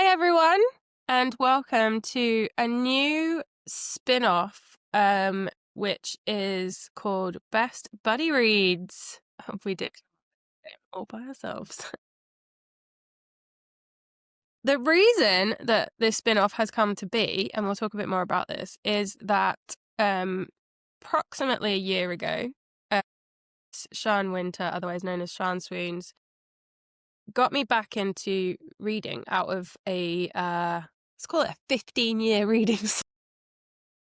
Hi, everyone, and welcome to a new spin-off, which is called Best Buddy Reads. We did it all by ourselves. The reason that this spin-off has come to be, and we'll talk a bit more about this, is that approximately a year ago, Sian Winter, otherwise known as Sian Swoons, got me back into reading out of a let's call it a 15-year reading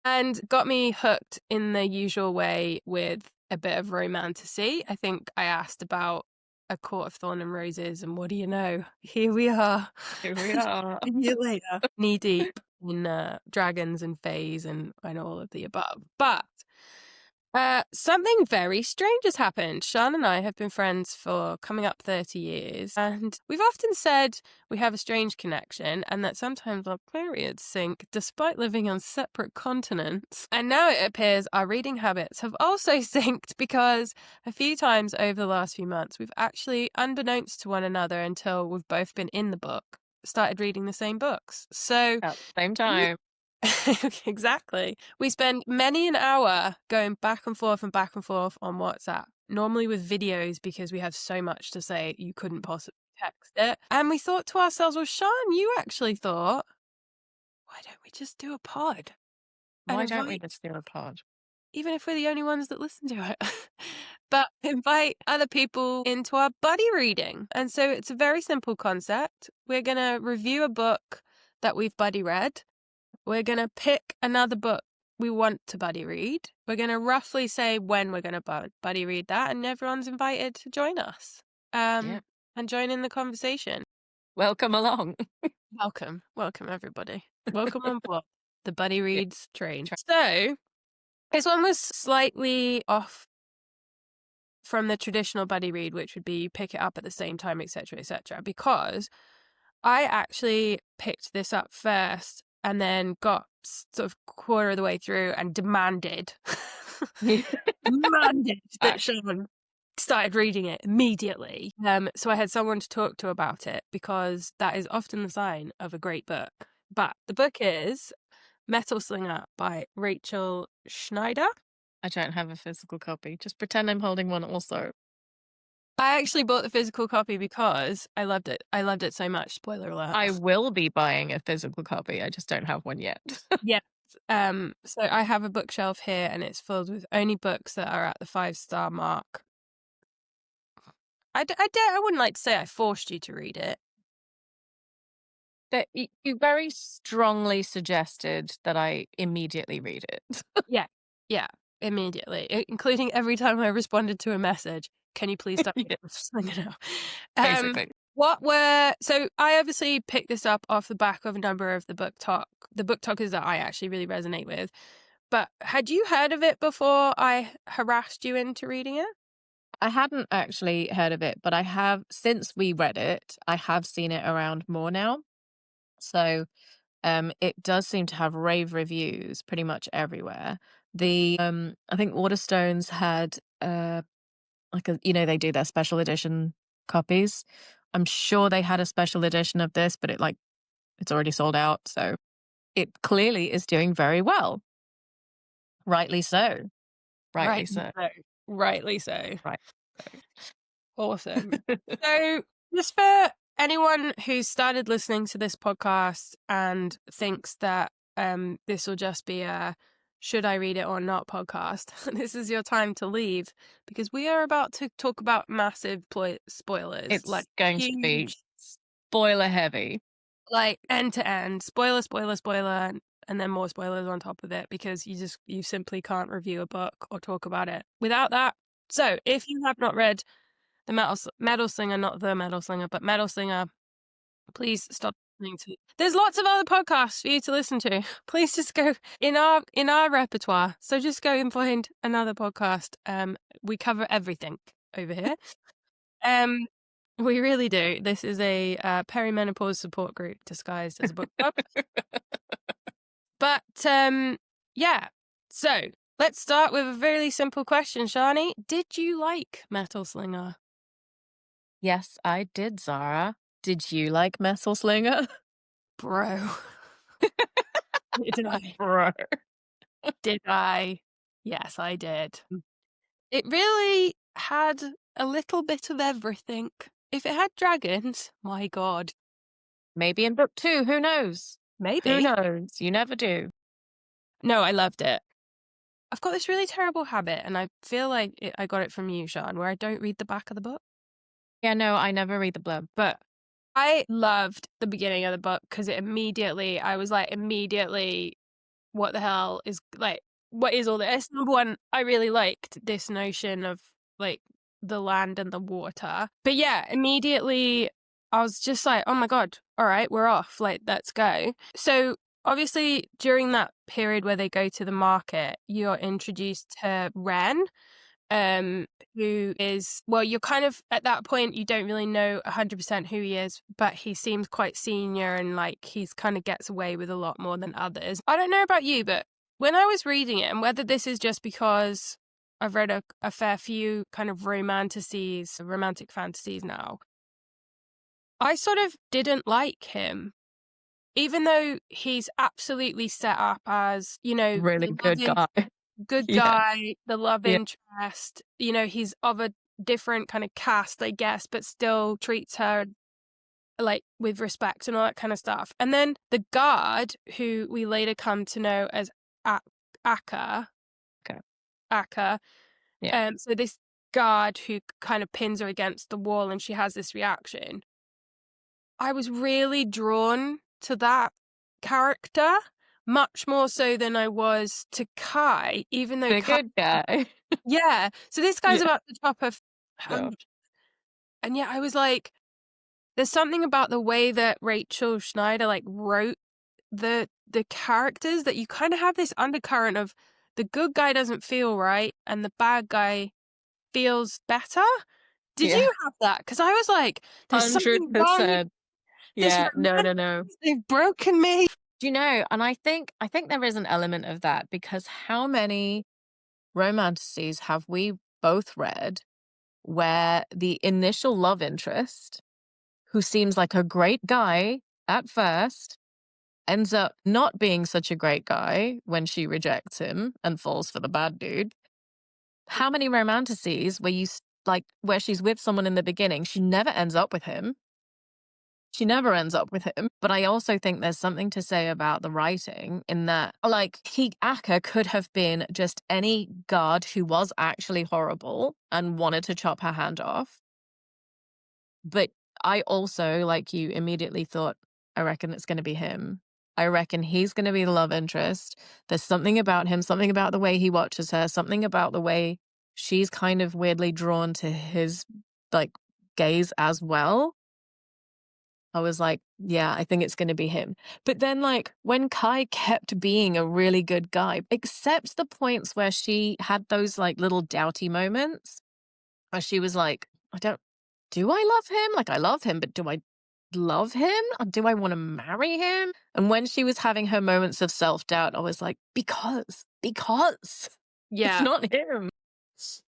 and got me hooked in the usual way with a bit of romantasy. I think I asked about A Court of Thorn and Roses, and what do you know? Here we are. Here we are. A year later, knee deep in dragons and fays and all of the above. But something very strange has happened. Sian and I have been friends for coming up 30 years, and we've often said we have a strange connection and that sometimes our periods sync despite living on separate continents. And now it appears our reading habits have also synced because a few times over the last few months, we've actually, unbeknownst to one another until we've both been in the book, started reading the same books. So At the same time. exactly. We spend many an hour going back and forth on WhatsApp, normally with videos because we have so much to say you couldn't possibly text it. And we thought to ourselves, well, Sian, you actually thought, why don't we just do a pod? Why don't we just do a pod? Even if we're the only ones that listen to it. But invite other people into our buddy reading. And so it's a very simple concept. We're going to review a book that we've buddy read. We're going to pick another book we want to buddy read. We're going to roughly say when we're going to buddy read that, and everyone's invited to join us and join in the conversation. Welcome along. Welcome everybody. Welcome on board the Buddy Reads train. So this one was slightly off from the traditional buddy read, which would be you pick it up at the same time, etc., because I actually picked this up first and then got sort of quarter of the way through and demanded that Sian started reading it immediately. So I had someone to talk to about it because that is often the sign of a great book. But the book is Metal Slinger by Rachel Schneider. I don't have a physical copy. Just pretend I'm holding one also. I actually bought the physical copy because I loved it. I loved it so much. Spoiler alert. I will be buying a physical copy. I just don't have one yet. Yes. So I have a bookshelf here and it's filled with only books that are at the 5-star mark. I wouldn't like to say I forced you to read it. That you very strongly suggested that I immediately read it. Yeah, immediately, including every time I responded to a message. Can you please stop? Basically. So I obviously picked this up off the back of a number of the book talkers that I actually really resonate with. But had you heard of it before I harassed you into reading it? I hadn't actually heard of it, but I have, since we read it, I have seen it around more now. So it does seem to have rave reviews pretty much everywhere. I think Waterstones had they do their special edition copies. I'm sure they had a special edition of this, but it's already sold out. So it clearly is doing very well. Rightly so. Rightly so. Right. Awesome. So just for anyone who's started listening to this podcast and thinks that this will just be a should I read it or not podcast, this is your time to leave because we are about to talk about massive spoilers. It's going to be spoiler heavy. Like end to end. Spoiler, and then more spoilers on top of it because you simply can't review a book or talk about it without that. So if you have not read the Metal Slinger, not the Metal Slinger, but Metal Slinger, please stop listening to. There's lots of other podcasts for you to listen to. Please just go in our repertoire. So just go and find another podcast. We cover everything over here. We really do. This is a perimenopause support group disguised as a book club. But yeah. So let's start with a really simple question, Shani. Did you like Metal Slinger? Yes, I did, Zara. Did you like Metal Slinger? Bro. Did I? Bro. Did I? Yes, I did. It really had a little bit of everything. If it had dragons, my god. Maybe in book 2, who knows? Who Maybe. knows? You never do. No, I loved it. I've got this really terrible habit, and I feel like I got it from you, Sean, where I don't read the back of the book. Yeah, no, I never read the blurb. But I loved the beginning of the book because I was like, immediately, what the hell is like, what is all this? Number one, I really liked this notion of like the land and the water. But yeah, immediately I was just like, oh my God, all right, we're off. Like, let's go. So obviously, during that period where they go to the market, you're introduced to Ren, um, who is, well, you're kind of at that point, you don't really know 100% who he is, but he seems quite senior and like he's kind of gets away with a lot more than others. I don't know about you, but when I was reading it, and whether this is just because I've read a fair few kind of romantic fantasies now, I sort of didn't like him. Even though he's absolutely set up as, Really the good guy. good Yeah, guy, the love yeah. interest, he's of a different kind of caste, I guess, but still treats her like with respect and all that kind of stuff. And then the guard, who we later come to know as A- Akka, Okay. Akka, Yeah. so this guard who kind of pins her against the wall and she has this reaction. I was really drawn to that character, much more so than I was to Kai, even though The Kai. good guy. Yeah. So this guy's Yeah. about the top of No. 100. And yet I was like, there's something about the way that Rachel Schneider like wrote the characters that you kind of have this undercurrent of the good guy doesn't feel right and the bad guy feels better. Did Yeah. you have that? Because I was like, there's something wrong with 100%. this Yeah. No, romance. no, no. They've broken me. Do you know? And I think there is an element of that because how many romanticises have we both read where the initial love interest, who seems like a great guy at first, ends up not being such a great guy when she rejects him and falls for the bad dude? How many romanticises where like where she's with someone in the beginning, she never ends up with him. She never ends up with him. But I also think there's something to say about the writing in that, like, Akka could have been just any guard who was actually horrible and wanted to chop her hand off. But I also, like you, immediately thought, I reckon it's going to be him. I reckon he's going to be the love interest. There's something about him, something about the way he watches her, something about the way she's kind of weirdly drawn to his, like, gaze as well. I was like, yeah, I think it's going to be him. But then, like, when Kai kept being a really good guy, except the points where she had those, like, little doubty moments where she was like, do I love him? Like, I love him, but do I love him? Or do I want to marry him? And when she was having her moments of self doubt, I was like, because it's Yeah. not him.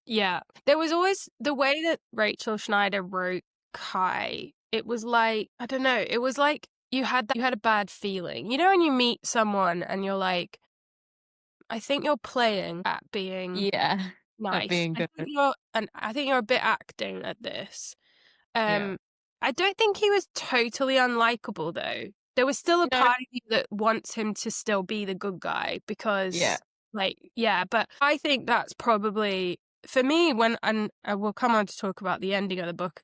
Yeah. There was always the way that Rachel Schneider wrote Kai. It was like, I don't know, it was like you had a bad feeling. You know when you meet someone and you're like, I think you're playing at being Yeah. At nice. being good. I think you're a bit acting at this. Yeah. I don't think he was totally unlikable though. There was still a No. part of you that wants him to still be the good guy Yeah. because, like, yeah, but I think that's probably for me when, and we'll come on to talk about the ending of the book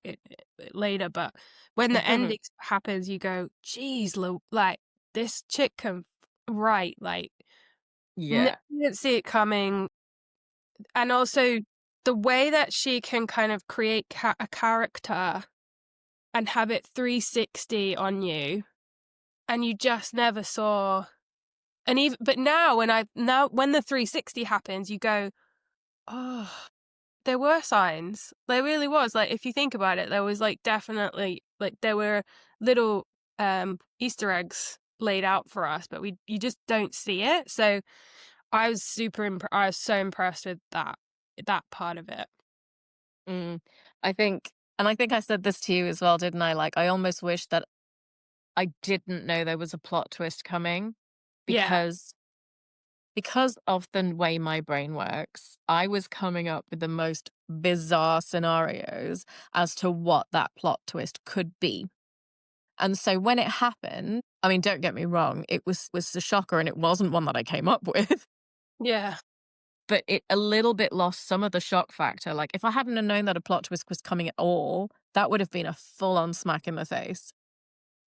later, but when the ending happens, you go, geez, like, this chick can write, like, Yeah. didn't see it coming. And also the way that she can kind of create a character and have it 360 on you, and you just never saw. And even but now when the 360 happens, you go, oh, there were signs. There really was. Like, if you think about it, there was like definitely, like, there were little Easter eggs laid out for us, but you just don't see it. So I was so impressed with that part of it. Mm. I think, and I think I said this to you as well, didn't I? Like, I almost wish that I didn't know there was a plot twist coming Yeah. because of the way my brain works, I was coming up with the most bizarre scenarios as to what that plot twist could be. And so when it happened, I mean, don't get me wrong, it was a shocker and it wasn't one that I came up with, Yeah. but it a little bit lost some of the shock factor. Like if I hadn't have known that a plot twist was coming at all, that would have been a full on smack in the face.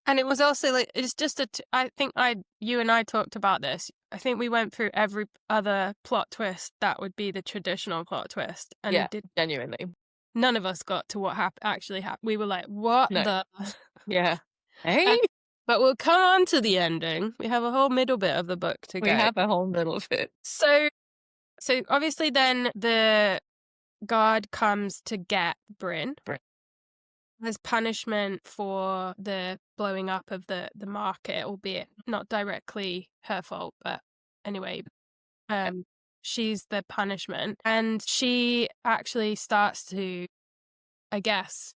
And it was also like, it's just I think you and I talked about this. I think we went through every other plot twist that would be the traditional plot twist, and Yeah, it did. genuinely. None of us got to what actually happened. We were like, "What No. the?" Yeah. Uh, Hey, but we'll come on to the ending. We have a whole middle bit of the book to we go. have a whole little fit. So, obviously, then the guard comes to get Bryn as punishment for the blowing up of the market, albeit not directly her fault, but anyway, she's the punishment, and she actually starts to, I guess,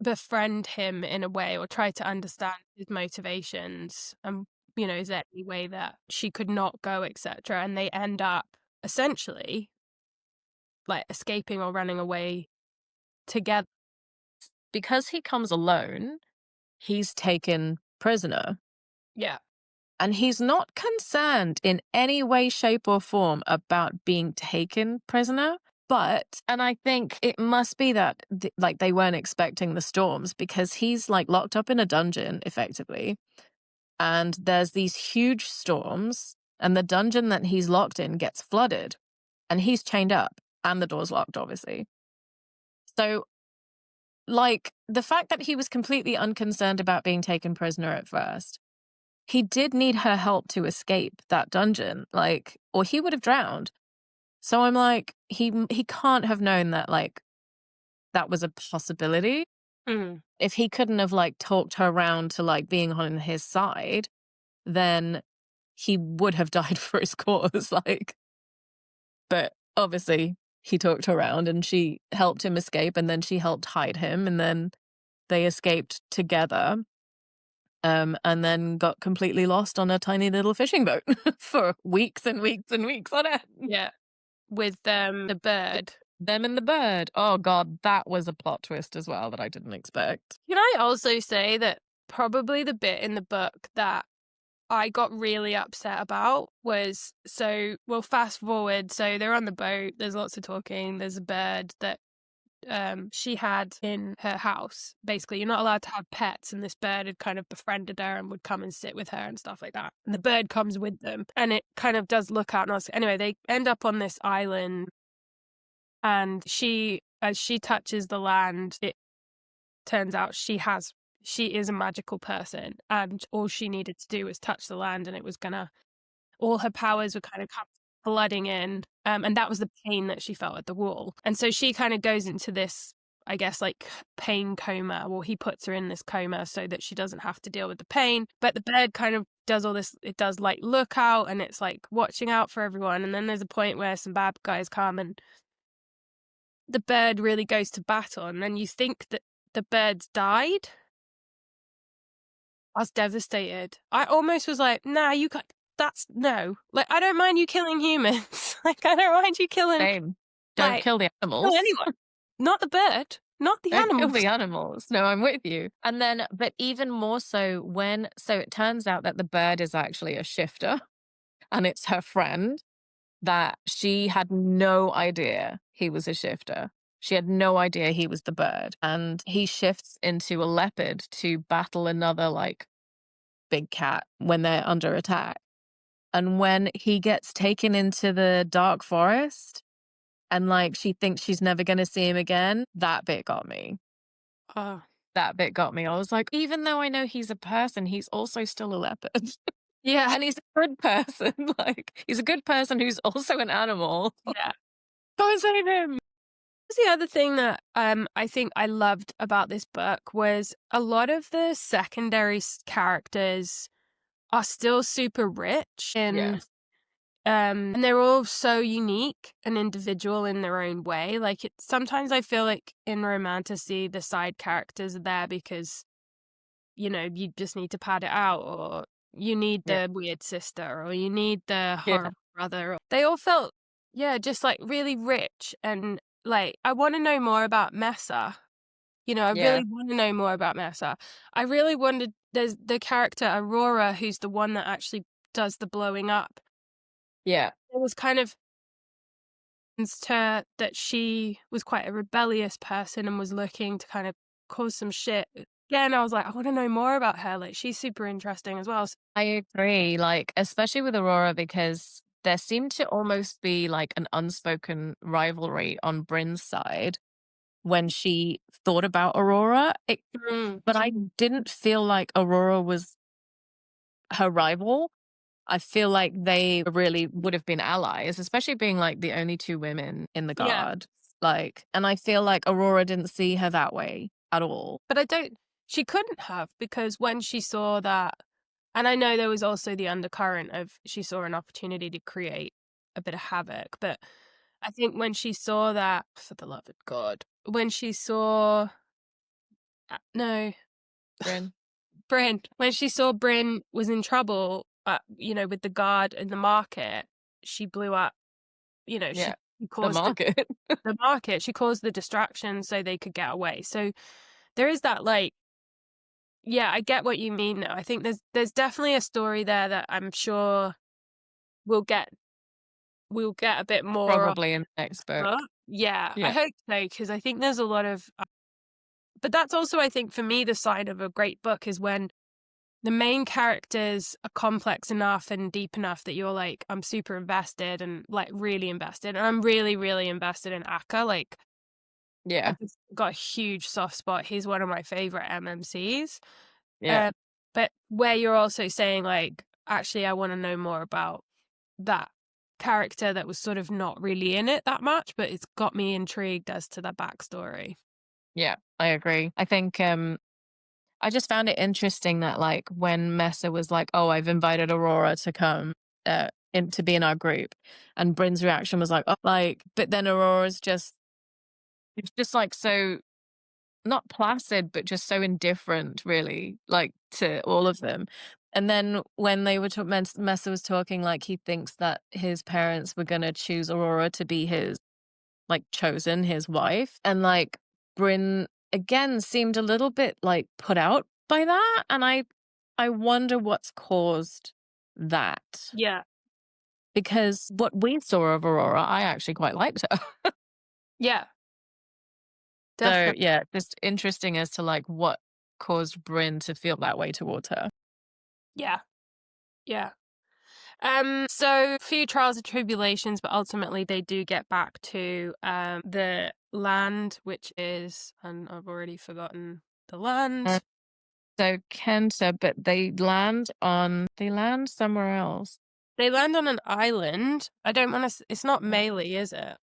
befriend him in a way, or try to understand his motivations, and is there any way that she could not go, etc., and they end up essentially like escaping or running away together. Because he comes alone, he's taken prisoner. Yeah. And he's not concerned in any way, shape, or form about being taken prisoner. And I think it must be that, like, they weren't expecting the storms because he's like locked up in a dungeon effectively. And there's these huge storms, and the dungeon that he's locked in gets flooded, and he's chained up, and the door's locked, obviously. So, like, the fact that he was completely unconcerned about being taken prisoner at first, he did need her help to escape that dungeon, like, or he would have drowned. So I'm like, he can't have known that, like, that was a possibility. Mm. If he couldn't have, like, talked her around to, like, being on his side, then he would have died for his cause, like, but obviously he talked her around and she helped him escape, and then she helped hide him, and then they escaped together. And then got completely lost on a tiny little fishing boat for weeks and weeks and weeks on end. Yeah. With the bird. Them and the bird. Oh god, that was a plot twist as well that I didn't expect. Can I also say that probably the bit in the book that I got really upset about was, we'll fast forward. So they're on the boat. There's lots of talking. There's a bird that she had in her house. Basically, you're not allowed to have pets, and this bird had kind of befriended her and would come and sit with her and stuff like that. And the bird comes with them, and it kind of does look out. And anyway, they end up on this island, and as she touches the land, it turns out she is a magical person, and all she needed to do was touch the land, and it was gonna all her powers were kind of come flooding in, and that was the pain that she felt at the wall. And so she kind of goes into this, I guess, like, pain coma. Well, he puts her in this coma so that she doesn't have to deal with the pain. But the bird kind of does all this. It does like look out, and it's like watching out for everyone. And then there's a point where some bad guys come, and the bird really goes to battle, and then you think that the bird's died. I was devastated. I almost was like, nah, no. Like, I don't mind you killing humans. Like, I don't mind you killing. Same. Don't like, kill the animals. kill anyone. Not the bird. Not the Don't kill animals. the animals. No, I'm with you. And then, but even more so so it turns out that the bird is actually a shifter, and it's her friend, that she had no idea he was a shifter. She had no idea he was the bird. And he shifts into a leopard to battle another, like, big cat when they're under attack. And when he gets taken into the dark forest and, like, she thinks she's never going to see him again, that bit got me. Oh. That bit got me. I was like, even though I know he's a person, he's also still a leopard. Yeah. And he's a good person. Like, he's a good person who's also an animal. Yeah. Go and save him. The other thing that I think I loved about this book was a lot of the secondary characters are still super rich, and and they're all so unique and individual in their own way. Like, sometimes I feel like in romantasy the side characters are there because you just need to pad it out, or you need Yeah. the weird sister, or you need the Yeah. horrible brother. They all felt, yeah, just like really rich. And like, I want to know more about Mesa. I Yeah. really want to know more about Mesa. I really wanted, there's the character Aurora, who's the one that actually does the blowing up. Yeah. It was kind of to that she was quite a rebellious person and was looking to kind of cause some shit. Again, I was like, I want to know more about her. Like, she's super interesting as well. I agree. Like, especially with Aurora, because there seemed to almost be like an unspoken rivalry on Bryn's side when she thought about Aurora. Mm, But I didn't feel like Aurora was her rival. I feel like they really would have been allies, especially being like the only two women in the yeah. guard. Like, and I feel like Aurora didn't see her that way at all. But she couldn't have, because when she saw that, and I know there was also the undercurrent of she saw an opportunity to create a bit of havoc. But I think when she saw that, for the love of God, when she saw, no, Bryn. Bryn, when she saw Bryn was in trouble, with the guard in the market, she blew up, Yeah. she The caused market. the market, she caused the distraction so they could get away. So there is that, like, yeah, I get what you mean though. I think there's definitely a story there that I'm sure we'll get a bit more of. Probably in the next book. Yeah, I Yeah. hope so, because I think there's a lot of, but that's also, I think, for me, the sign of a great book is when the main characters are complex enough and deep enough that you're like, I'm super invested and like really invested. And I'm really, really invested in Akka. Like, Yeah. I've just got a huge soft spot. He's one of my favorite MMCs. Yeah. Uh, but where you're also saying, like, actually, I want to know more about that character that was sort of not really in it that much, but it's got me intrigued as to the backstory. Yeah. I agree. I think I just found it interesting that like when Mesa was like, "Oh, I've invited Aurora to come in to be in our group," and Bryn's reaction was like, "Oh," like, but then Aurora's just it's just like so not placid, but just so indifferent, really, like to all of them. And then when they were talking, Mesa was talking like he thinks that his parents were gonna choose Aurora to be his like chosen his wife, and like Bryn again seemed a little bit like put out by that, and I wonder what's caused that, Yeah. because what we saw of Aurora, I actually quite liked her. Yeah, So definitely. yeah, just interesting as to like what caused Bryn to feel that way towards her. Yeah. Yeah. So few trials and tribulations, but ultimately they do get back to the land, which is, and I've already forgotten the Uh, land. so Kenta, but they land somewhere else. They land on an island. I don't want to. It's not Melee, is it?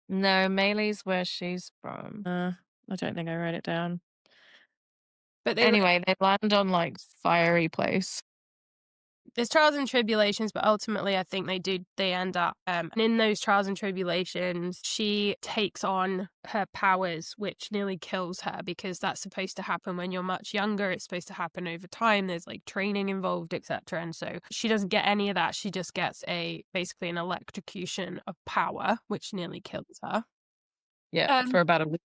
No, Maylee's where she's from. I don't think I wrote it down. But Anyway, they land on like fiery place. there's trials and tribulations, but ultimately I think they end up, and in those trials and tribulations, she takes on her powers, which nearly kills her, because that's supposed to happen when you're much younger. It's supposed to happen over time. There's like training involved, etc. And so she doesn't get any of that. She just gets basically an electrocution of power, which nearly kills her. Yeah, for Um, about a week.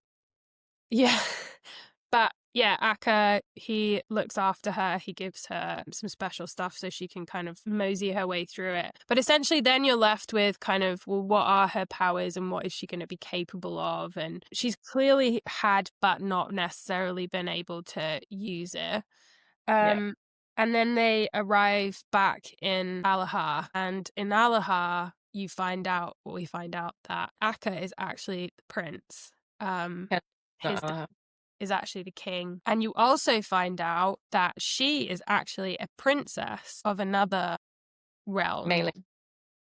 yeah. But yeah, Akka, he looks after her. He gives her some special stuff so she can kind of mosey her way through it. But essentially, then you're left with kind of, well, what are her powers and what is she going to be capable of? And she's clearly had, but not necessarily been able to use it. Yeah, Um, and then they arrive back in Alahar. And in Alahar, we find out that Akka is actually the prince. Kenta, His is actually the king. And you also find out that she is actually a princess of another realm, Maylee.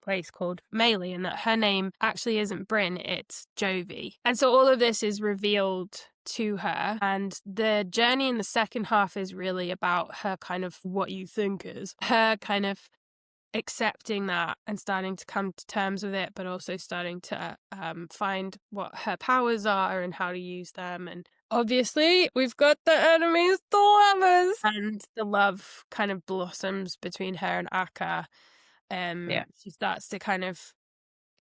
place called Melee, and that her name actually isn't Bryn, it's Jovi. And so all of this is revealed to her. And the journey in the second half is really about her kind of, what you think is her kind of accepting that and starting to come to terms with it, but also starting to find what her powers are and how to use them. And obviously, we've got the enemies to lovers. And the love kind of blossoms between her and Akka. Yeah. She starts to kind of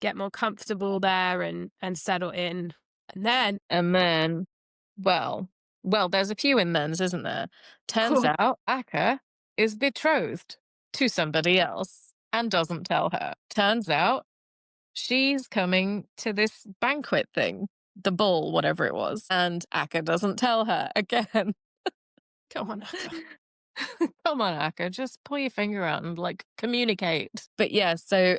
get more comfortable there and settle in. And then, And then, well, there's a few in thens, isn't there? Turns cool. out Akka is betrothed to somebody else and doesn't tell her. Turns out she's coming to this banquet thing, the ball, whatever it was, and Akka doesn't tell her again. Come on, Akka. Come on, Akka, just pull your finger out and like communicate. But yeah, so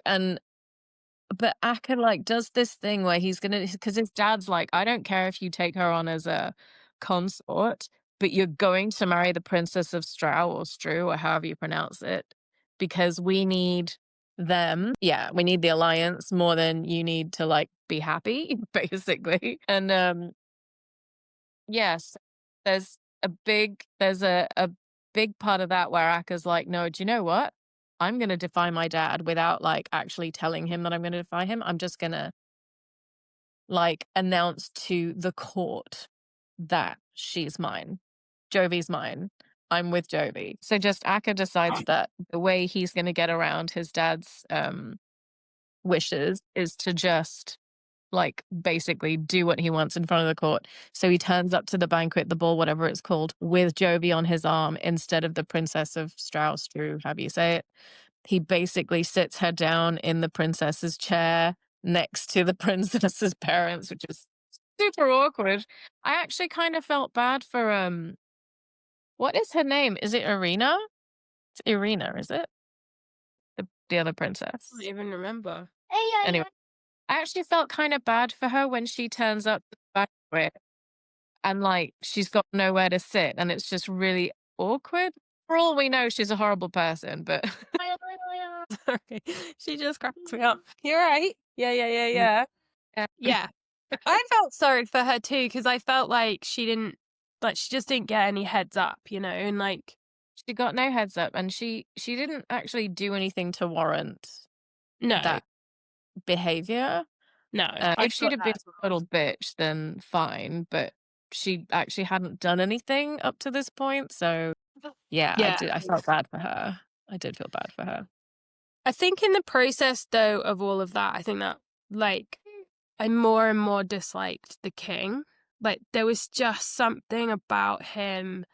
but Akka like does this thing where he's gonna, because his dad's like, I don't care if you take her on as a consort, but you're going to marry the Princess of Strow or Strew or however you pronounce it, because we need them. Yeah, we need the alliance more than you need to like be happy, basically. And yes, there's a big part of that where Akka's like, no, do you know what? I'm gonna defy my dad without like actually telling him that I'm gonna defy him. I'm just gonna like announce to the court that she's mine. Jovi's mine. I'm with Jovi. So just Akka decides that the way he's gonna get around his dad's wishes is to just like basically do what he wants in front of the court. So he turns up to the banquet, the ball, whatever it's called, with Jovi on his arm instead of the Princess of Strauss, Drew, however you say it. He basically sits her down in the princess's chair next to the princess's parents, which is super awkward. I actually kind of felt bad for what is her name? Is it Irina? It's Irina, is it? The other I don't princess. even remember. Anyway, I actually felt kind of bad for her when she turns up to the banquet and like she's got nowhere to sit and it's just really awkward. For all we know, she's a horrible person, but Sorry, she just cracks me up. You're right. Yeah, yeah, yeah, Mm, yeah. yeah. Yeah. I felt sorry for her too, because I felt like she just didn't get any heads up, and like, She got no heads up and she didn't actually do anything to warrant no, that behavior. no, I If she'd thought have that been as a little bitch, then fine, but she actually hadn't done anything up to this point. So well. yeah, Yeah. I felt bad for her. I did feel bad for her. I think in the process, though, of all of that, I think that, like, I more and more disliked the king. Like, there was just something about him.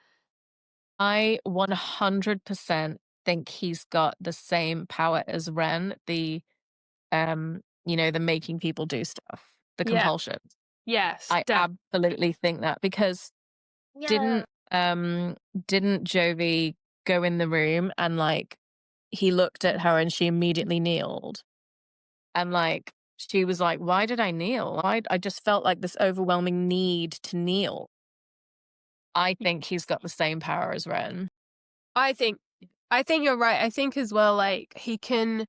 I 100% think he's got the same power as Ren, the making people do stuff, the Yeah. compulsion. Yes. I absolutely think that because didn't didn't Jovi go in the room and like he looked at her and she immediately kneeled and like she was like, why did I kneel? I just felt like this overwhelming need to kneel. I think he's got the same power as Ren. I think I think you're right. I think as well, like, he can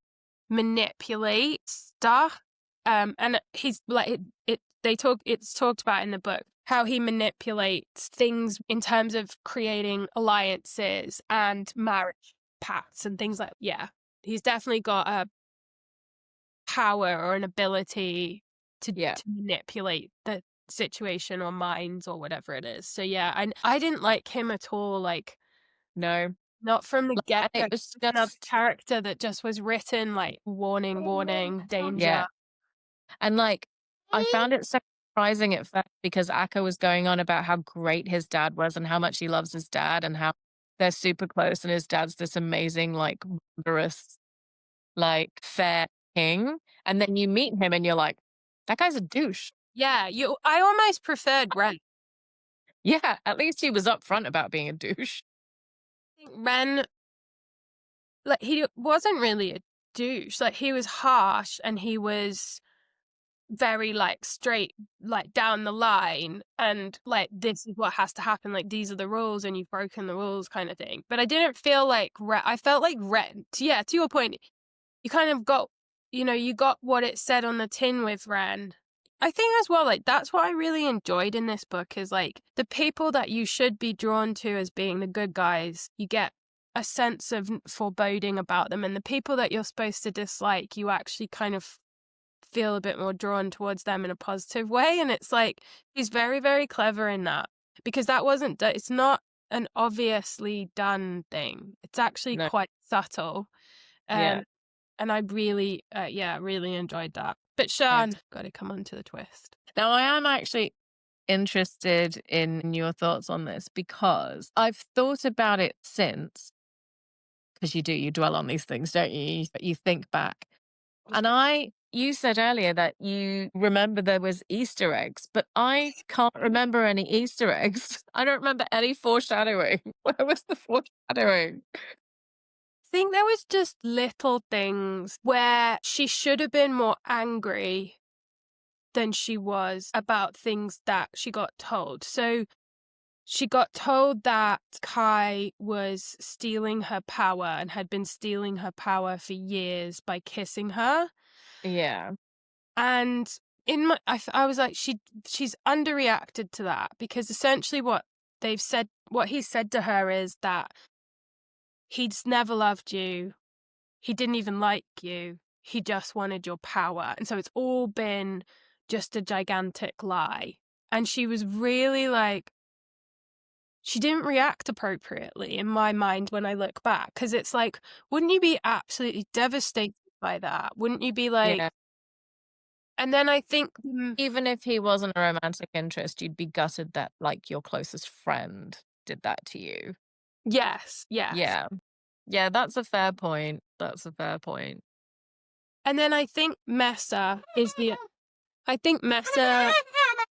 manipulate stuff. And he's like it's talked about in the book how he manipulates things in terms of creating alliances and marriage pacts and things like, yeah. He's definitely got a power or an ability Yeah. to manipulate the situation or minds or whatever it is. So yeah, I didn't like him at all, like, No. not from the And get-go. it was Another just character that just was written like warning, warning, danger. yeah. And like I found it so surprising at first because Akka was going on about how great his dad was and how much he loves his dad and how they're super close and his dad's this amazing, like wondrous, like fair king. And then you meet him and you're like, that guy's a douche. Yeah, I almost preferred Ren. Yeah, at least he was upfront about being a douche. I think Ren, like, he wasn't really a douche. Like, he was harsh and he was very like straight, like down the line, and like, this is what has to happen, like these are the rules and you've broken the rules, kind of thing. But I didn't feel like I felt like Ren, yeah, to your point, you kind of got, you got what it said on the tin with Ren. I think as well, like, that's what I really enjoyed in this book is like the people that you should be drawn to as being the good guys, you get a sense of foreboding about them, and the people that you're supposed to dislike, you actually kind of feel a bit more drawn towards them in a positive way. And it's like, he's very, very clever in that. because that wasn't it's not an obviously done thing. It's actually No. quite subtle. Yeah. And I really, really enjoyed that. But Yes. Sian, got to come on to the twist. Now, I am actually interested in your thoughts on this because I've thought about it since, because you dwell on these things, don't you? You think back. And you said earlier that you remember there was Easter eggs, but I can't remember any Easter eggs. I don't remember any foreshadowing. Where was the foreshadowing? I think there was just little things where she should have been more angry than she was about things that she got told. So she got told that Kai was stealing her power and had been stealing her power for years by kissing her. Yeah. And in my, I was like, she's underreacted to that, because essentially what he said to her is that he's never loved you. He didn't even like you. He just wanted your power. And so it's all been just a gigantic lie. And she was really like, she didn't react appropriately in my mind when I look back. Because it's like, wouldn't you be absolutely devastated by that? Wouldn't you be like, Yeah. and then I think, Even if he wasn't a romantic interest, you'd be gutted that, like, your closest friend did that to you. yes. Yeah. Yeah, that's a fair point. That's a fair point. And then I think Mesa,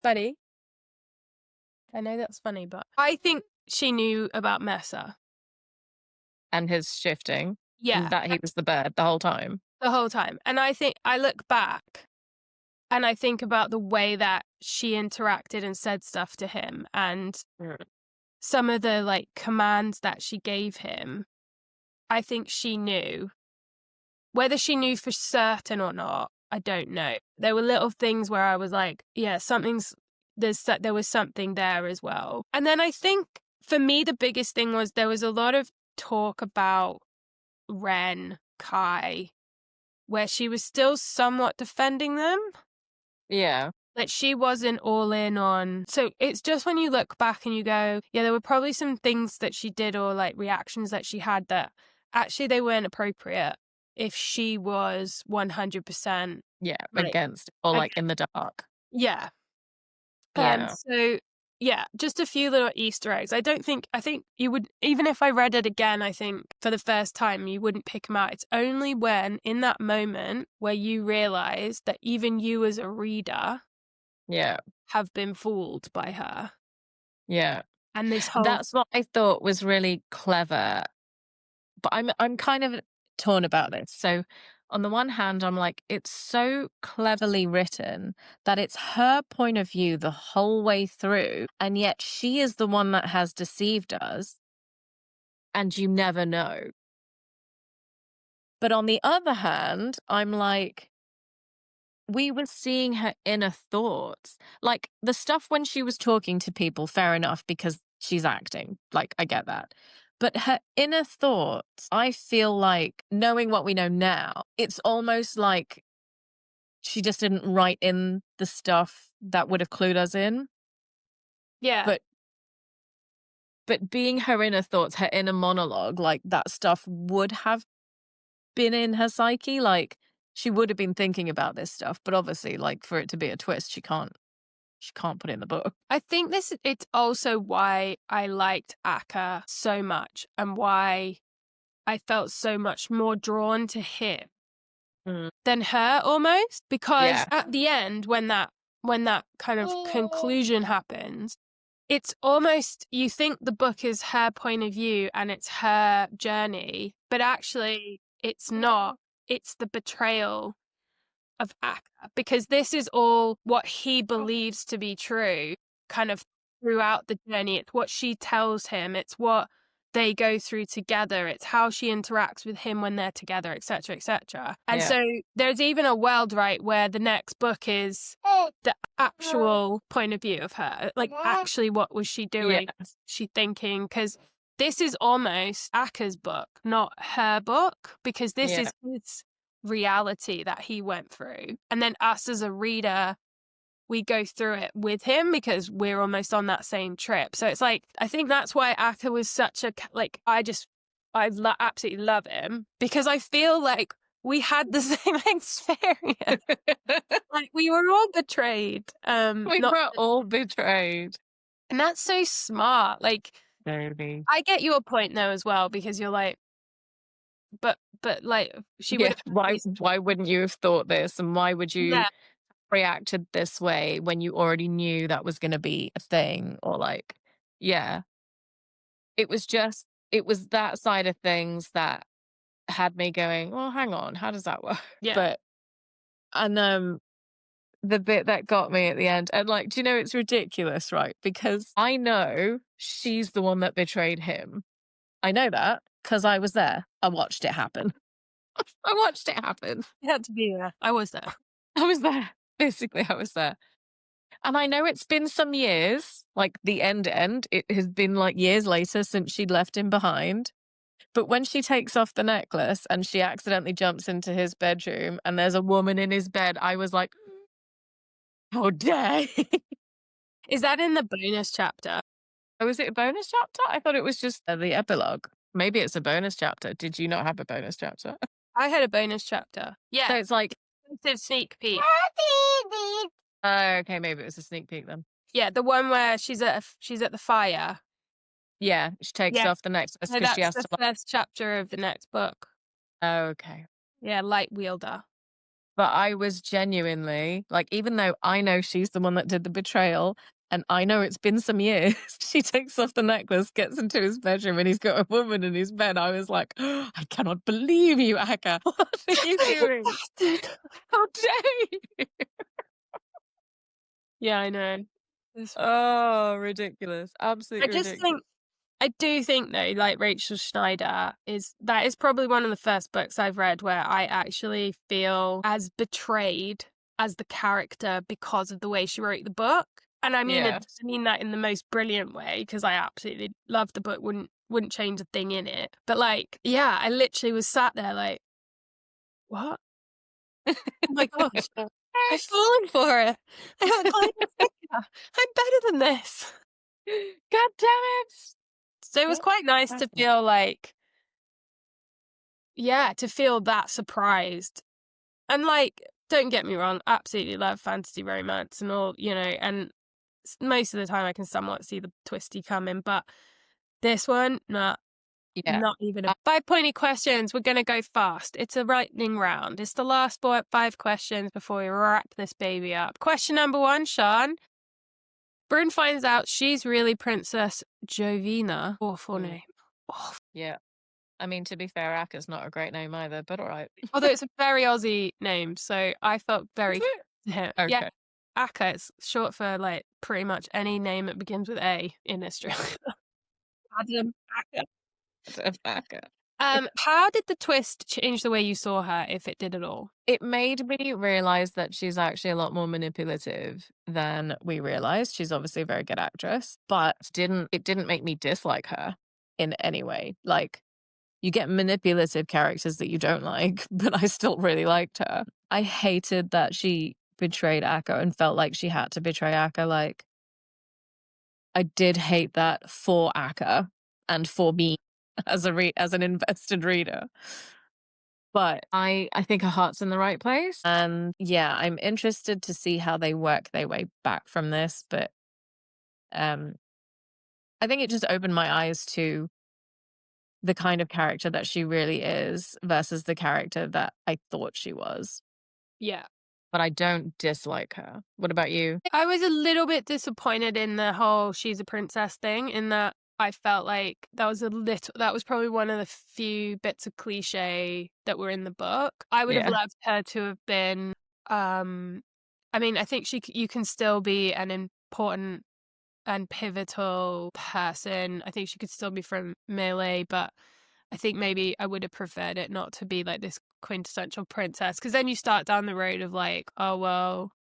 buddy, I know that's funny, but I think she knew about Mesa. And his shifting, and Yeah, that he was the bird the whole time. the whole time. And I think I look back and I think about the way that she interacted and said stuff to him, and Mm. some of the like commands that she gave him. I think she knew. Whether she knew for certain or not, I don't know. There were little things where I was like, yeah, there was something there as well. And then I think for me, the biggest thing was there was a lot of talk about Kai, where she was still somewhat defending them. Yeah. Like she wasn't all in on. So it's just when you look back and you go, yeah, there were probably some things that she did or like reactions that she had that actually they weren't appropriate if she was 100% Yeah, like, against or, ag- like, in the dark. yeah. Yeah. So yeah, just a few little Easter eggs. I think you would, even if I read it again, I think for the first time, you wouldn't pick them out. It's only when in that moment where you realize that even you as a reader Yeah. have been fooled by her. Yeah. And this whole, That's what I thought was really clever. But I'm kind of torn about this. So on the one hand, I'm like, it's so cleverly written that it's her point of view the whole way through, and yet she is the one that has deceived us, and you never know. But on the other hand, I'm like, we were seeing her inner thoughts. Like the stuff when she was talking to people, fair enough, because she's acting. Like, I get that. But her inner thoughts, I feel like, knowing what we know now, it's almost like she just didn't write in the stuff that would have clued us in. yeah, But being her inner thoughts, her inner monologue, like that stuff would have been in her psyche. Like she would have been thinking about this stuff. But obviously, like for it to be a twist, she can't put it in the book. I think it's also why I liked Akka so much and why I felt so much more drawn to him Mm. than her almost, because Yeah. at the end when that kind of conclusion happens, it's almost, you think the book is her point of view and it's her journey, but actually it's not. It's the betrayal of Akka, because this is all what he believes to be true kind of throughout the journey. It's what she tells him, it's what they go through together, it's how she interacts with him when they're together, etc., etc. And Yeah. so there's even a world, right, where the next book is the actual point of view of her, like actually what was she doing, Yes. she thinking, because this is almost Akka's book, not her book, because this Yeah. is his reality that he went through. And then us as a reader we go through it with him because we're almost on that same trip. So it's like, I think that's why Akka was such a, like, absolutely love him because I feel like we had the same experience. Like, we were all betrayed. We Not, were all betrayed. and that's so smart. Like, Totally. I get your point though as well because you're like, but like she would Yeah. have. Why wouldn't you have thought this? And why would you Yeah, reacted this way when you already knew that was going to be a thing? Or like, yeah, it was that side of things that had me going, well, hang on, how does that work? yeah. But, and, the bit that got me at the end, and like, do you know, it's ridiculous, right? Because I know she's the one that betrayed him. I know that because I was there. I watched it happen. I watched it happen. You had to be there. I was there. I was there. Basically, I was there. And I know it's been some years, like the end, it has been like years later since she'd left him behind. But when she takes off the necklace and she accidentally jumps into his bedroom and there's a woman in his bed, I was like, how dare he? Is that in the bonus chapter? Oh, is it a bonus chapter? I thought it was just the epilogue. Maybe it's a bonus chapter. Did you not have a bonus chapter? I had a bonus chapter. Yeah. So it's like, Exclusive sneak peek. okay, maybe it was a sneak peek then. Yeah, the one where she's at the fire. Yeah, she takes Yeah. off the necklace So because she that's has the to. first chapter of the next book. Okay. Yeah, light wielder. But I was genuinely like, even though I know she's the one that did the betrayal, and I know it's been some years, she takes off the necklace, gets into his bedroom, and he's got a woman in his bed. I was like, oh, I cannot believe you, Akka. What are you doing? How dare you? Yeah, I know. Oh, ridiculous. I Absolutely just ridiculous. think I do think though, like Rachel Schneider is probably one of the first books I've read where I actually feel as betrayed as the character because of the way she wrote the book. And I mean Yeah. I mean that in the most brilliant way because I absolutely love the book, wouldn't change a thing in it. But like, yeah, I literally was sat there like, what? Oh my gosh, I've fallen for it. I got glided figure. I'm better than this. God damn it. So it was quite nice to feel like, yeah, to feel that surprised. And like, don't get me wrong, absolutely love fantasy romance and all, and most of the time I can somewhat see the twisty coming, but this one, Yeah. not even a 5 pointy questions. We're going to go fast. It's a lightning round. It's the last 5 questions before we wrap this baby up. Question number 1, Sean. Bryn finds out she's really Princess Jovina. Awful name. Awful. Yeah. I mean, to be fair, Akka's not a great name either, but all right. Although it's a very Aussie name, so I felt very Is it? to him. Okay. Yeah, Akka. It's short for like pretty much any name that begins with A in Australia. Adam Akka. Akka. How did the twist change the way you saw her, if it did at all? It made me realize that she's actually a lot more manipulative than we realized. She's obviously a very good actress, but it didn't make me dislike her in any way. Like, you get manipulative characters that you don't like, but I still really liked her. I hated that she betrayed Akka and felt like she had to betray Akka. Like, I did hate that for Akka and for me as as an invested reader. But I think her heart's in the right place. And yeah, I'm interested to see how they work their way back from this. But I think it just opened my eyes to the kind of character that she really is versus the character that I thought she was. Yeah. But I don't dislike her. What about you? I was a little bit disappointed in the whole she's a princess thing, in that I felt like that was probably one of the few bits of cliche that were in the book. I would have loved her to have been, I mean, I think you can still be an important and pivotal person. I think she could still be from Melee, but I think maybe I would have preferred it not to be like this quintessential princess, because then you start down the road of like, oh well,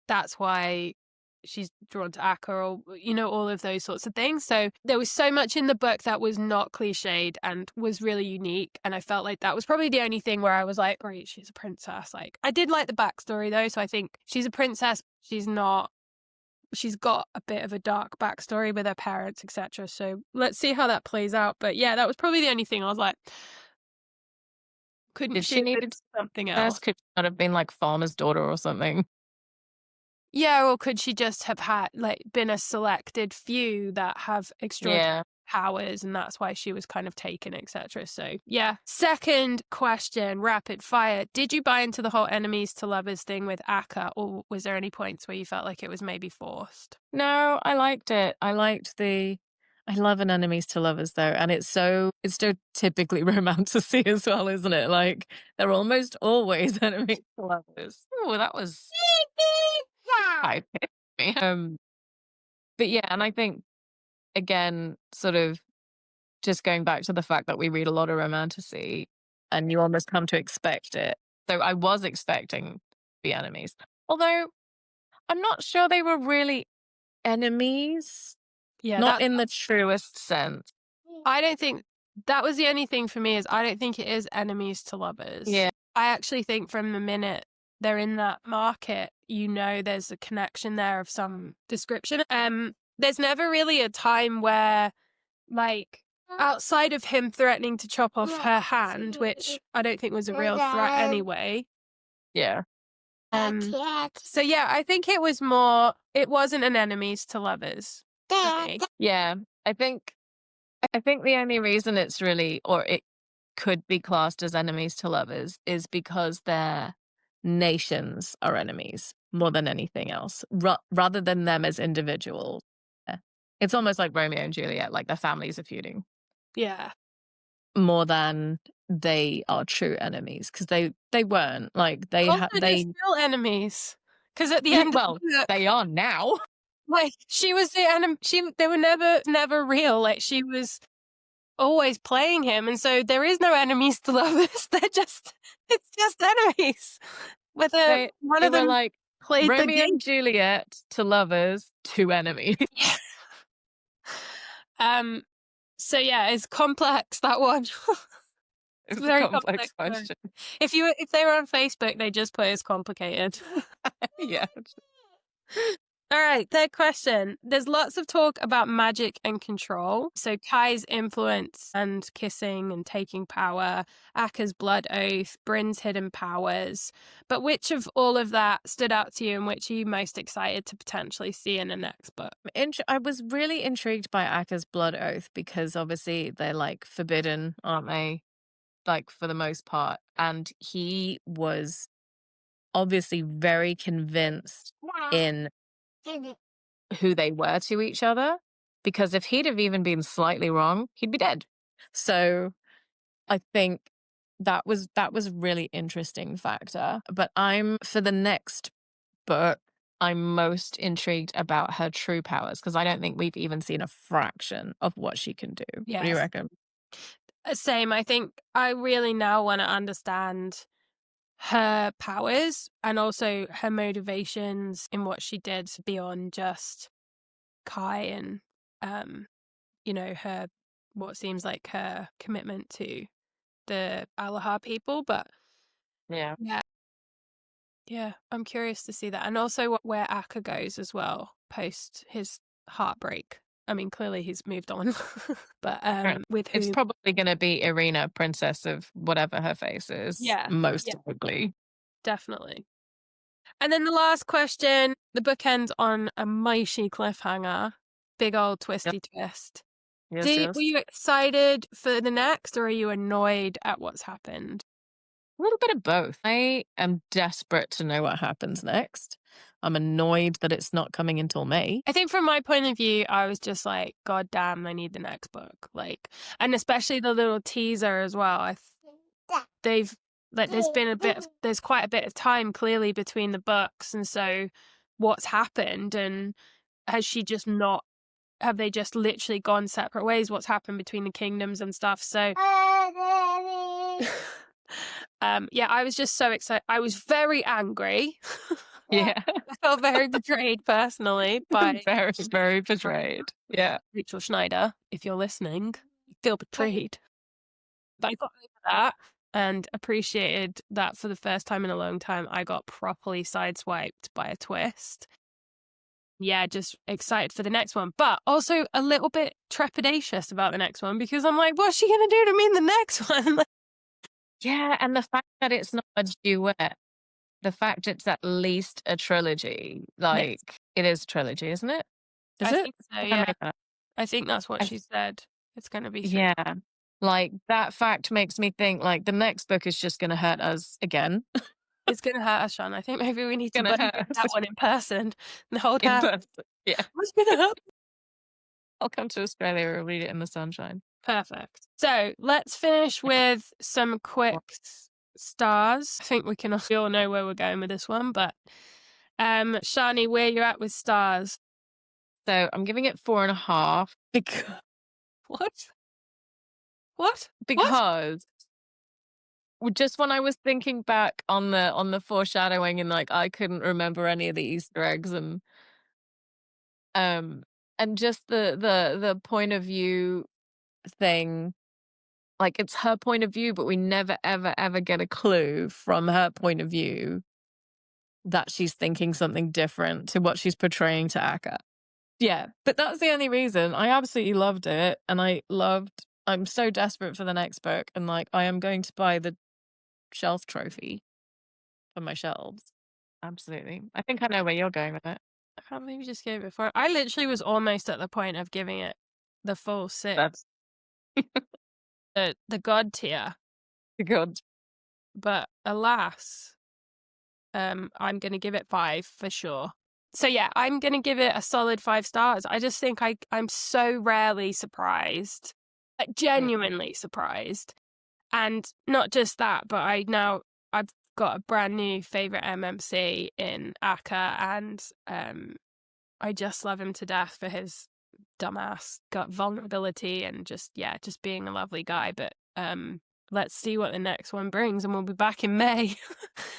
that's why she's drawn to Akka, or, you know, all of those sorts of things. So there was so much in the book that was not cliched and was really unique. And I felt like that was probably the only thing where I was like, great, she's a princess. Like, I did like the backstory though. So I think she's a princess. She's got a bit of a dark backstory with her parents, etc. So let's see how that plays out. But yeah, that was probably the only thing I was like, couldn't Did she she have need been something a else? could she not have been like farmer's daughter or something? Yeah, or could she just have had like been a selected few that have extraordinary Yeah. powers, and that's why she was kind of taken, etc. So yeah. Second question, rapid fire. Did you buy into the whole enemies to lovers thing with Akka, or was there any points where you felt like it was maybe forced? No, I liked it. I love an enemies to lovers though, and it's so typically romantasy as well, isn't it? Like they're almost always enemies to lovers. Oh, that was high pitched me. But yeah, and I think again, sort of just going back to the fact that we read a lot of romantasy, and you almost come to expect it. So I was expecting the enemies, although I'm not sure they were really enemies. Yeah, Not in the truest sense. I don't think that was the only thing for me, is I don't think it is enemies to lovers. Yeah. I actually think from the minute they're in that market, you know, there's a connection there of some description. There's never really a time where, like, outside of him threatening to chop off her hand, which I don't think was a real threat anyway. Yeah. So yeah, I think it wasn't an enemies to lovers for me. Yeah. I think the only reason it's really, or it could be classed as enemies to lovers, is because their nations are enemies more than anything else, rather than them as individuals. Yeah. It's almost like Romeo and Juliet, like their families are feuding Yeah. more than they are true enemies, because they weren't like they Also, they're they still enemies. Because at the end of well, the book, they are now. like, she was the enemy. They were never real. Like, she was always playing him, and so there is no enemies to lovers. It's just enemies. Whether They one they of were them like played the Romeo game. and Juliet to lovers to enemies. So yeah, it's complex, that one. It's a Very complex complex word. question. If they were on Facebook, they just put it's complicated. Yeah. All right, third question. There's lots of talk about magic and control. So Kai's influence and kissing and taking power, Akka's blood oath, Bryn's hidden powers. But which of all of that stood out to you, and which are you most excited to potentially see in the next book? I was really intrigued by Akka's blood oath, because obviously they're like forbidden, aren't they? Like for the most part. And he was obviously very convinced in who they were to each other, because if he'd have even been slightly wrong, he'd be dead. So I think that was a really interesting factor. But for the next book, I'm most intrigued about her true powers, because I don't think we've even seen a fraction of what she can do. What do you Yes. reckon? Same. I think I really now want to understand her powers and also her motivations in what she did beyond just Kai and, you know, her, what seems like her commitment to the Alahar people. But Yeah. yeah, I'm curious to see that. And also where Akka goes as well, post his heartbreak. I mean, clearly he's moved on, but with It's who? probably going to be Irina, princess of whatever her face is, Yeah, most likely. definitely. And then the last question, the book ends on a mighty cliffhanger, big old twisty twist. Yes, Were yes. you excited for the next, or are you annoyed at what's happened? A little bit of both. I am desperate to know what happens next. I'm annoyed that it's not coming until May. I think from my point of view, I was just like, God damn, I need the next book. Like, and especially the little teaser as well. They've, like, there's quite a bit of time clearly between the books. And so what's happened, and has she just not, have they just literally gone separate ways? What's happened between the kingdoms and stuff? So yeah, I was just so excited. I was very angry. Yeah. I felt very betrayed personally by Very, very betrayed. Yeah. Rachel Schneider. If you're listening, you feel betrayed. But I got over that and appreciated that for the first time in a long time, I got properly sideswiped by a twist. Yeah, just excited for the next one, but also a little bit trepidatious about the next one because I'm like, what's she going to do to me in the next one? Yeah, and the fact that it's not a duet, the fact it's at least a trilogy, Yes, like, it is a trilogy, isn't it? Is I it? think so. Did I Yeah, make that? I think that's what I she said. It's going to be three. Yeah. Like, that fact makes me think, like, the next book is just gonna hurt us again. It's going to hurt us, Sean. I think maybe we need to Gonna buddy hurt read us that one in person and hold in her. person. Yeah. What's going to happen? I'll come to Australia and read it in the sunshine. Perfect. So let's finish with some quick stars. I think we all know where we're going with this one, but Shani, where you at with stars? So, I'm giving it 4.5 What? What? because just when I was thinking back on the foreshadowing and, like, I couldn't remember any of the Easter eggs um, and just the point of view thing, like, it's her point of view, but we never, ever, ever get a clue from her point of view that she's thinking something different to what she's portraying to Akka. Yeah, but that's the only reason. I absolutely loved it, and I'm so desperate for the next book, and, like, I am going to buy the shelf trophy for my shelves. Absolutely. I think I know where you're going with it. I can't believe you just gave it four. I literally was almost at the point of giving it the full six, That's the god tier, good. but alas, I'm gonna give it 5 for sure. So yeah, I'm gonna give it a solid 5 stars. I just think I'm so rarely surprised, like genuinely surprised, and not just that, but I've got a brand new favorite MMC in Akka, and I just love him to death for his dumbass gut vulnerability and just being a lovely guy. But let's see what the next one brings, and we'll be back in May.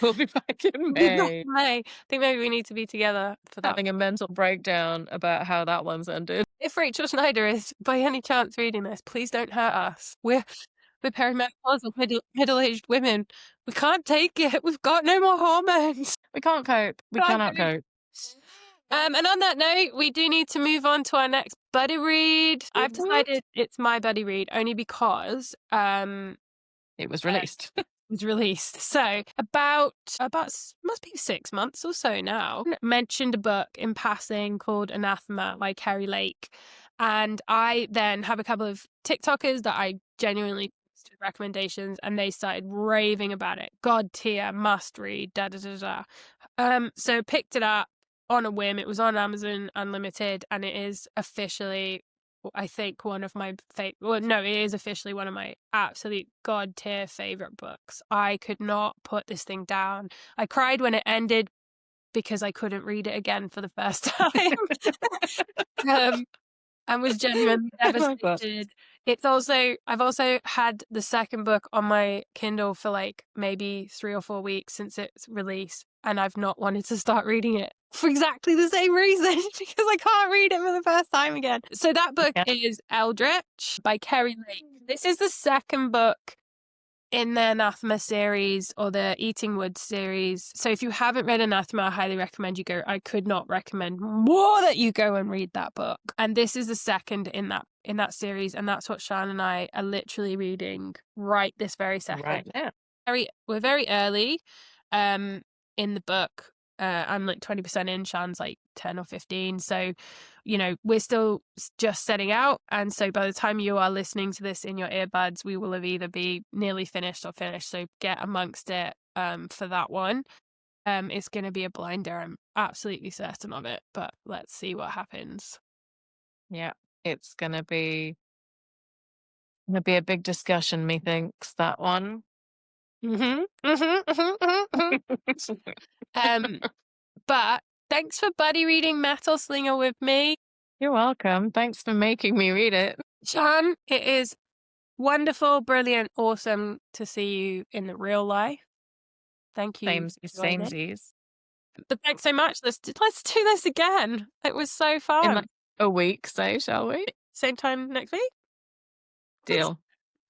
We'll be back in We'll be back May in May. I think maybe we need to be together for that. having a mental breakdown about how that one's ended. If Rachel Schneider is by any chance reading this, please don't hurt us. We're perimenopausal middle-aged women. We can't take it. We've got no more hormones. We can't cope. We Can't cannot cope. cope. And on that note, we do need to move on to our next buddy read. I've decided it's my buddy read only because It was released. it was released. So about must be 6 months or so now. Mentioned a book in passing called Anathema by Kerry Lake, and I then have a couple of TikTokers that I genuinely recommendations, and they started raving about it. God tier, must read, da da da da. So picked it up on a whim. It was on Amazon Unlimited, and it is officially, I think, one of my it is officially one of my absolute god tier favorite books. I could not put this thing down. I cried when it ended because I couldn't read it again for the first time. And was genuinely devastated. I've also had the second book on my Kindle for like maybe 3 or 4 weeks since its release, and I've not wanted to start reading it for exactly the same reason because I can't read it for the first time again. So that book is Eldritch by Kerry Lake. This is the second book in the Anathema series or the Eating Wood series. So if you haven't read Anathema, I highly recommend you go. I could not recommend more that you go and read that book. And this is the second in that series, and that's what Shan and I are literally reading right this very second. Right now. We're very early in the book. I'm like 20% in, Shan's like 10 or 15. So, we're still just setting out. And so by the time you are listening to this in your earbuds, we will have either be nearly finished or finished. So get amongst it for that one. It's going to be a blinder. I'm absolutely certain of it, but let's see what happens. Yeah, it's gonna be a big discussion, methinks, that one. But thanks for buddy reading Metal Slinger with me. You're welcome. Thanks for making me read it. Shan, it is wonderful, brilliant, awesome to see you in the real life. Thank you. Samesies. But thanks so much. Let's do this again. It was so In fun. like a week, so shall we? Same time next week. Let's Deal.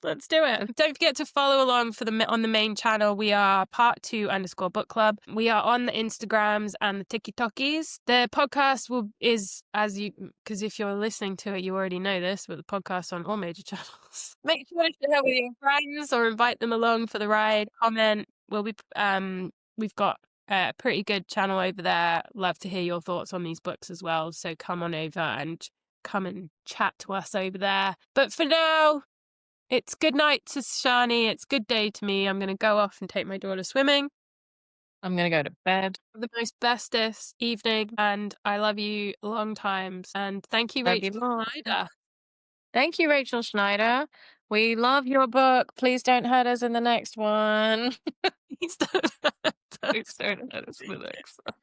let's do it. Don't forget to follow along for on the main channel. We are part2_book club. We are on the Instagrams and the TikTokies. The podcast is as you, because if you're listening to it, you already know this, but the podcast on all major channels. Make sure to share with your friends or invite them along for the ride. Comment. We've got a pretty good channel over there. Love to hear your thoughts on these books as well. So come on over and come and chat to us over there. But for now, it's good night to Shani. It's good day to me. I'm going to go off and take my daughter swimming. I'm gonna go to bed. The most bestest evening, and I love you long times. And thank you, Love you Rachel more. Schneider. Thank you, Rachel Schneider. We love your book. Please don't hurt us in the next one. Please don't. Please don't hurt us in the next one.